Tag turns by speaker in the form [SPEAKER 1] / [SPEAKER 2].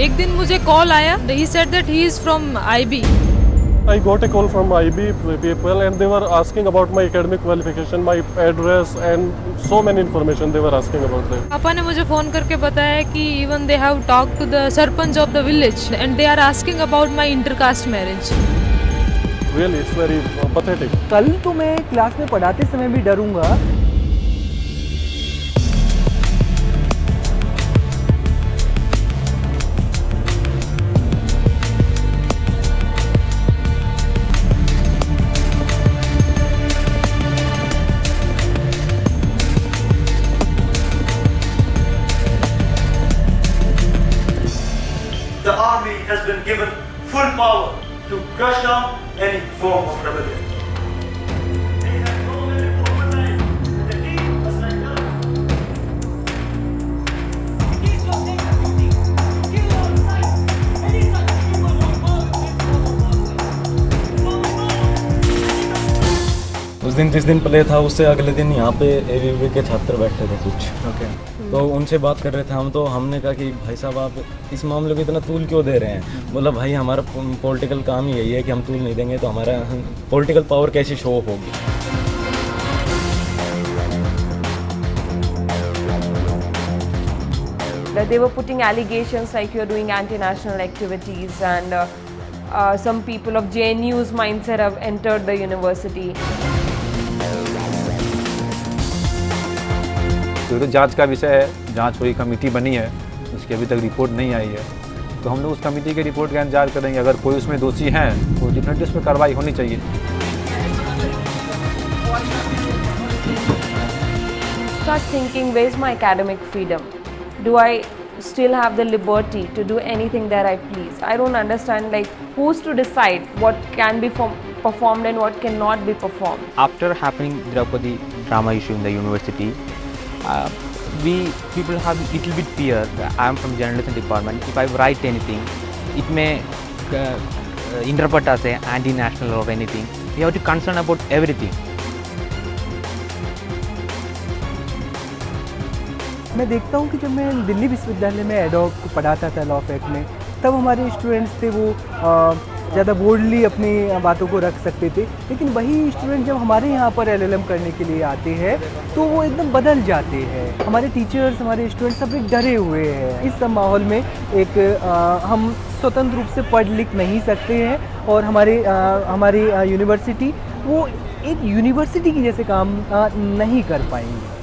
[SPEAKER 1] एक दिन मुझे कॉल आया, he said that he is from IB.
[SPEAKER 2] I got a call from IB people and they were asking about my academic qualification, my address and so many information they were asking about that.
[SPEAKER 1] पापा ने मुझे phone करके बताया कि even they have talked to the sarpanch of the village and they are asking about my intercaste marriage.
[SPEAKER 2] Really, it's very pathetic.
[SPEAKER 3] कल तो मैं class में पढ़ाते समय भी डरूंगा।
[SPEAKER 4] The army has been given full power to crush down any form of rebellion. They have told them overnight that the king was like that.
[SPEAKER 5] It is your sacred duty to kill on sight any such human or bird
[SPEAKER 6] उस दिन जिस दिन play था उससे अगले दिन यहाँ पे एबीवी के छात्र बैठे थे कुछ। तो उनसे बात कर रहे थे हम, तो हमने कहा कि भाई साहब आप इस मामले को इतना तूल क्यों दे रहे हैं। बोला भाई हमारा पॉलिटिकल काम ही यही है कि हम तूल नहीं देंगे तो हमारा पॉलिटिकल पावर कैसी शो होगी।
[SPEAKER 7] That they were putting allegations like you're doing anti-national activities, and some people of JNU's mindset have entered the university.
[SPEAKER 8] तो जांच का विषय है, जांच हुई, कमेटी बनी है, उसकी अभी तक रिपोर्ट नहीं आई है, तो हम लोग उस कमेटी की रिपोर्ट का इंतजार करेंगे। अगर कोई उसमें दोषी हैं तो डेफिनेटली उस पर कार्रवाई होनी चाहिए।
[SPEAKER 7] Start thinking, where's my academic freedom? Do I still have the liberty to do anything that I please? I don't understand, like, who's to decide what can be performed and what cannot be performed?
[SPEAKER 9] After happening Draupadi drama issue in the university, people have little bit fear. I am from journalism department. If I write anything, it may interpret as a anti-national or anything. We have to concern about everything.
[SPEAKER 3] मैं देखता हूँ कि जब मैं दिल्ली विश्वविद्यालय में ad hoc पढ़ाता था लॉ फैक में, तब हमारे स्टूडेंट्स थे वो ज़्यादा बोल्डली अपनी बातों को रख सकते थे, लेकिन वही स्टूडेंट जब हमारे यहाँ पर एलएलएम करने के लिए आते हैं तो वो एकदम बदल जाते हैं। हमारे टीचर्स, हमारे स्टूडेंट्स सब एक डरे हुए हैं। इस सब माहौल में एक हम स्वतंत्र रूप से पढ़ लिख नहीं सकते हैं और हमारी यूनिवर्सिटी वो एक यूनिवर्सिटी की जैसे काम नहीं कर पाएंगे।